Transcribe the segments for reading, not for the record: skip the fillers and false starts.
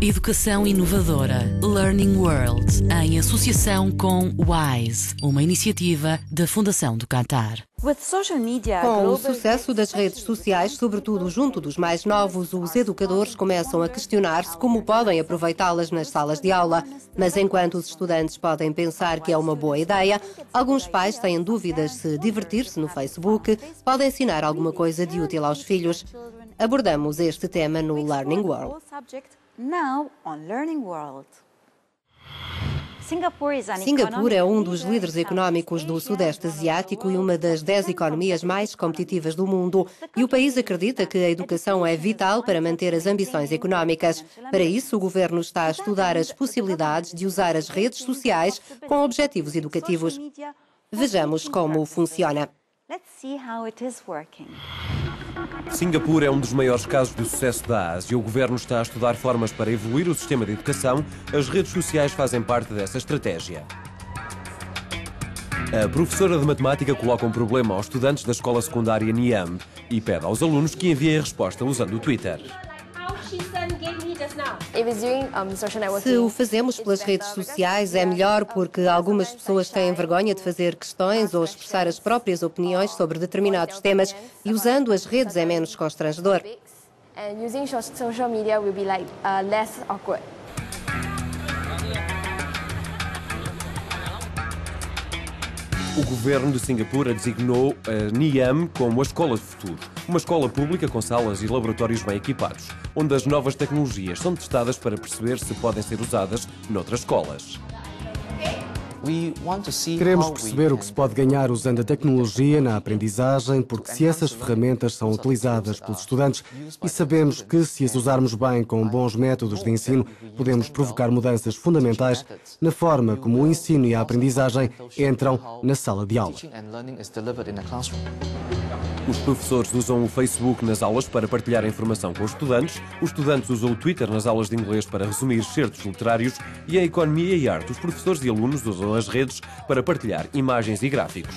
Educação inovadora Learning World, em associação com WISE, uma iniciativa da Fundação do Qatar. Com o sucesso das redes sociais, sobretudo junto dos mais novos, os educadores começam a questionar-se como podem aproveitá-las nas salas de aula. Mas enquanto os estudantes podem pensar que é uma boa ideia, alguns pais têm dúvidas se divertir-se no Facebook pode ensinar alguma coisa de útil aos filhos. Abordamos este tema no Learning World. Singapura é um dos líderes económicos do Sudeste Asiático e uma das 10 economias mais competitivas do mundo. E o país acredita que a educação é vital para manter as ambições económicas. Para isso, o governo está a estudar as possibilidades de usar as redes sociais com objetivos educativos. Vejamos como funciona. Singapura é um dos maiores casos de sucesso da Ásia. O governo está a estudar formas para evoluir o sistema de educação. As redes sociais fazem parte dessa estratégia. A professora de matemática coloca um problema aos estudantes da escola secundária Niam e pede aos alunos que enviem a resposta usando o Twitter. Se o fazemos pelas redes sociais é melhor porque algumas pessoas têm vergonha de fazer questões ou expressar as próprias opiniões sobre determinados temas e usando as redes é menos constrangedor. O governo de Singapura designou a Niam como a escola do futuro. Uma escola pública com salas e laboratórios bem equipados, onde as novas tecnologias são testadas para perceber se podem ser usadas noutras escolas. Queremos perceber o que se pode ganhar usando a tecnologia na aprendizagem, porque se essas ferramentas são utilizadas pelos estudantes e sabemos que, se as usarmos bem com bons métodos de ensino, podemos provocar mudanças fundamentais na forma como o ensino e a aprendizagem entram na sala de aula. Os professores usam o Facebook nas aulas para partilhar a informação com os estudantes usam o Twitter nas aulas de inglês para resumir certos literários e em economia e arte os professores e alunos usam as redes para partilhar imagens e gráficos.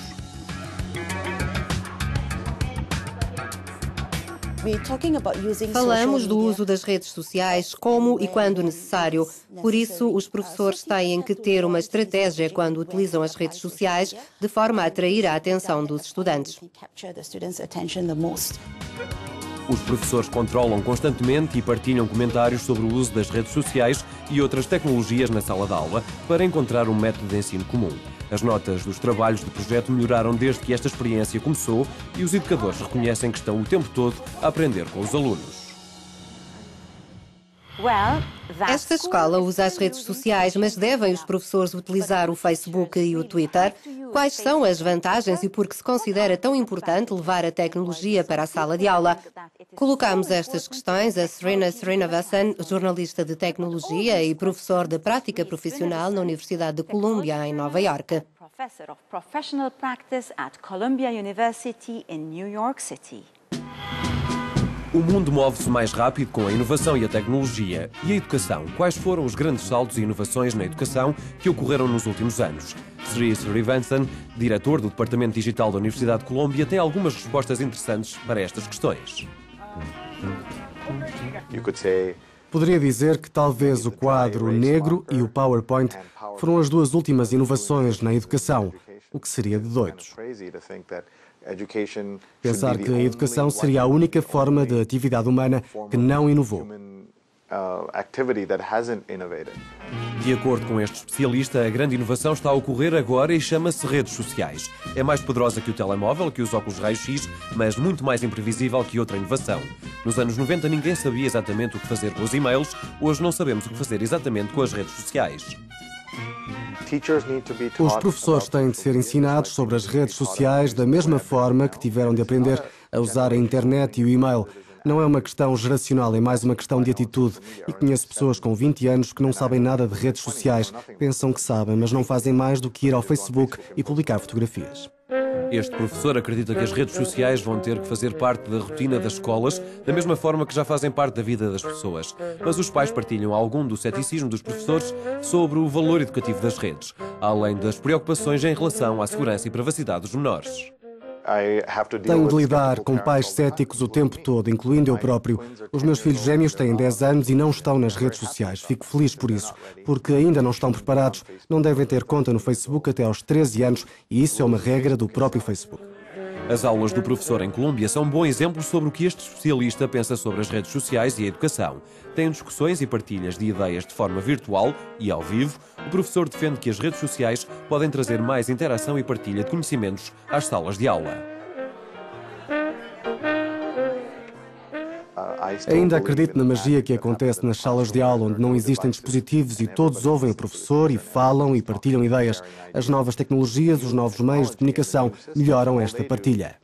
Falamos do uso das redes sociais como e quando necessário. Por isso, os professores têm que ter uma estratégia quando utilizam as redes sociais de forma a atrair a atenção dos estudantes. Os professores controlam constantemente e partilham comentários sobre o uso das redes sociais e outras tecnologias na sala de aula para encontrar um método de ensino comum. As notas dos trabalhos de projeto melhoraram desde que esta experiência começou e os educadores reconhecem que estão o tempo todo a aprender com os alunos. Esta escola usa as redes sociais, mas devem os professores utilizar o Facebook e o Twitter? Quais são as vantagens e por que se considera tão importante levar a tecnologia para a sala de aula? Colocamos estas questões a Srina Srinivasan, jornalista de tecnologia e professor de prática profissional na Universidade de Columbia, em Nova Iorque. O mundo move-se mais rápido com a inovação e a tecnologia. E a educação? Quais foram os grandes saltos e inovações na educação que ocorreram nos últimos anos? Sri Srinivasan, diretor do Departamento Digital da Universidade de Colômbia, tem algumas respostas interessantes para estas questões. Poderia dizer que talvez o quadro negro e o PowerPoint foram as duas últimas inovações na educação, o que seria de doidos. Pensar que a educação seria a única forma de atividade humana que não inovou. De acordo com este especialista, a grande inovação está a ocorrer agora e chama-se redes sociais. É mais poderosa que o telemóvel, que os óculos raio-x, mas muito mais imprevisível que outra inovação. Nos anos 90 ninguém sabia exatamente o que fazer com os e-mails, hoje não sabemos o que fazer exatamente com as redes sociais. Os professores têm de ser ensinados sobre as redes sociais da mesma forma que tiveram de aprender a usar a internet e o e-mail. Não é uma questão geracional, é mais uma questão de atitude. E conheço pessoas com 20 anos que não sabem nada de redes sociais. Pensam que sabem, mas não fazem mais do que ir ao Facebook e publicar fotografias. Este professor acredita que as redes sociais vão ter que fazer parte da rotina das escolas, da mesma forma que já fazem parte da vida das pessoas. Mas os pais partilham algum do ceticismo dos professores sobre o valor educativo das redes, além das preocupações em relação à segurança e privacidade dos menores. Tenho de lidar com pais céticos o tempo todo, incluindo eu próprio. Os meus filhos gêmeos têm 10 anos e não estão nas redes sociais. Fico feliz por isso, porque ainda não estão preparados. Não devem ter conta no Facebook até aos 13 anos e isso é uma regra do próprio Facebook. As aulas do professor em Colômbia são um bom exemplo sobre o que este especialista pensa sobre as redes sociais e a educação. Tem discussões e partilhas de ideias de forma virtual e ao vivo. O professor defende que as redes sociais podem trazer mais interação e partilha de conhecimentos às salas de aula. Ainda acredito na magia que acontece nas salas de aula, onde não existem dispositivos e todos ouvem o professor e falam e partilham ideias. As novas tecnologias, os novos meios de comunicação melhoram esta partilha.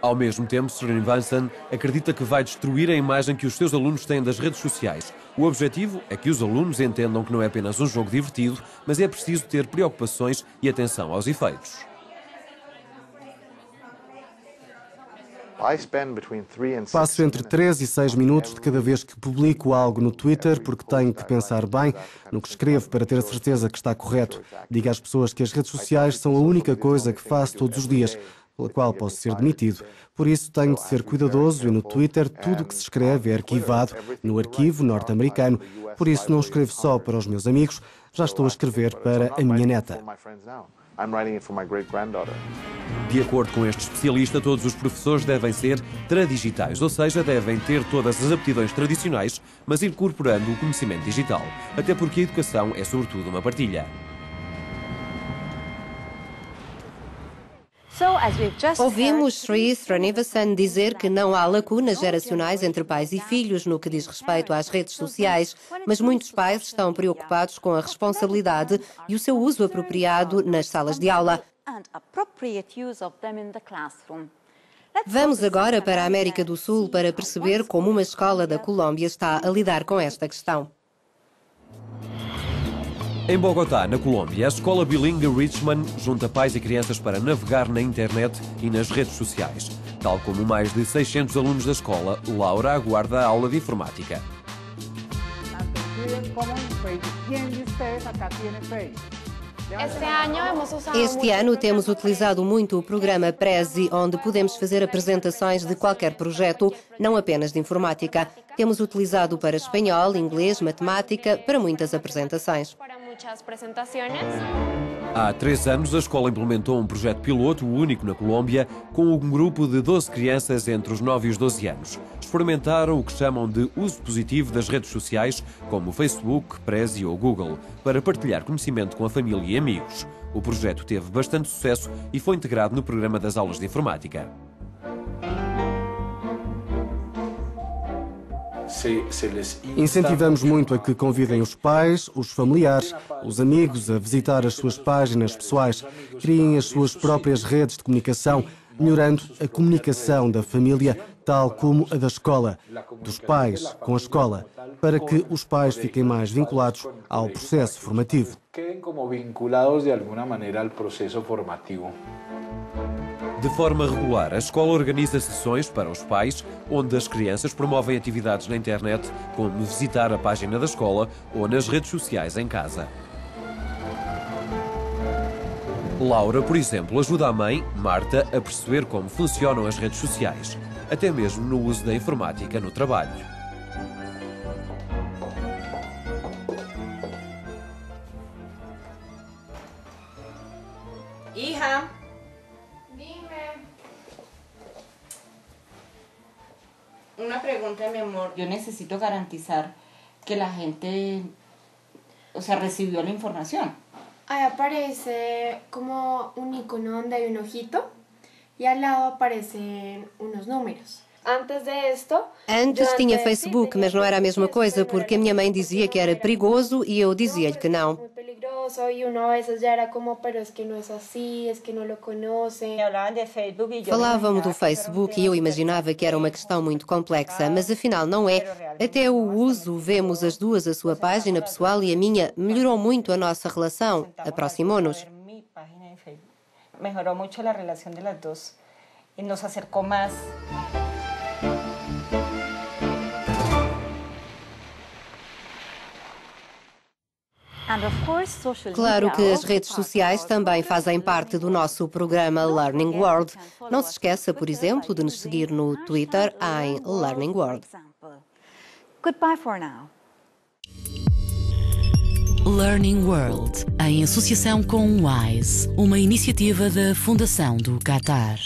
Ao mesmo tempo, Srinivasan acredita que vai destruir a imagem que os seus alunos têm das redes sociais. O objetivo é que os alunos entendam que não é apenas um jogo divertido, mas é preciso ter preocupações e atenção aos efeitos. Passo entre 3 e 6 minutos de cada vez que publico algo no Twitter, porque tenho que pensar bem no que escrevo para ter a certeza que está correto. Digo às pessoas que as redes sociais são a única coisa que faço todos os dias, pela qual posso ser demitido. Por isso tenho de ser cuidadoso e no Twitter tudo o que se escreve é arquivado no arquivo norte-americano. Por isso não escrevo só para os meus amigos, já estou a escrever para a minha neta. De acordo com este especialista, todos os professores devem ser tradigitais, ou seja, devem ter todas as aptidões tradicionais, mas incorporando o conhecimento digital. Até porque a educação é sobretudo uma partilha. Ouvimos Sri Srinivasan dizer que não há lacunas geracionais entre pais e filhos no que diz respeito às redes sociais, mas muitos pais estão preocupados com a responsabilidade e o seu uso apropriado nas salas de aula. Vamos agora para a América do Sul para perceber como uma escola da Colômbia está a lidar com esta questão. Em Bogotá, na Colômbia, a escola bilingue Richmond junta pais e crianças para navegar na internet e nas redes sociais. Tal como mais de 600 alunos da escola, Laura aguarda a aula de informática. Este ano temos utilizado muito o programa Prezi, onde podemos fazer apresentações de qualquer projeto, não apenas de informática. Temos utilizado para espanhol, inglês, matemática, para muitas apresentações. Há 3 anos, a escola implementou um projeto piloto único na Colômbia, com um grupo de 12 crianças entre os 9 e os 12 anos. Experimentaram o que chamam de uso positivo das redes sociais, como o Facebook, Prezi ou Google, para partilhar conhecimento com a família e amigos. O projeto teve bastante sucesso e foi integrado no programa das aulas de informática. Incentivamos muito a que convidem os pais, os familiares, os amigos a visitar as suas páginas pessoais, criem as suas próprias redes de comunicação, melhorando a comunicação da família, tal como a da escola, dos pais com a escola, para que os pais fiquem mais vinculados ao processo formativo. De forma regular, a escola organiza sessões para os pais, onde as crianças promovem atividades na internet, como visitar a página da escola ou nas redes sociais em casa. Laura, por exemplo, ajuda a mãe, Marta, a perceber como funcionam as redes sociais, até mesmo no uso da informática no trabalho. Hija. Una pregunta, mi amor. Yo necesito garantizar que la gente, recibió la información. Ahí aparece como un icono donde hay un ojito y al lado aparecen unos números. Antes tinha Facebook, mas não era a mesma coisa, porque a minha mãe dizia que era perigoso e eu dizia-lhe que não. Falavam do Facebook e eu imaginava que era uma questão muito complexa, mas afinal não é. Até o uso, vemos as duas, a sua página pessoal e a minha, melhorou muito a nossa relação, aproximou-nos. Melhorou muito a relação das duas e nos acercou mais. Claro que as redes sociais também fazem parte do nosso programa Learning World. Não se esqueça, por exemplo, de nos seguir no Twitter em Learning World. Goodbye for now. Learning World, em associação com WISE, uma iniciativa da Fundação do Qatar.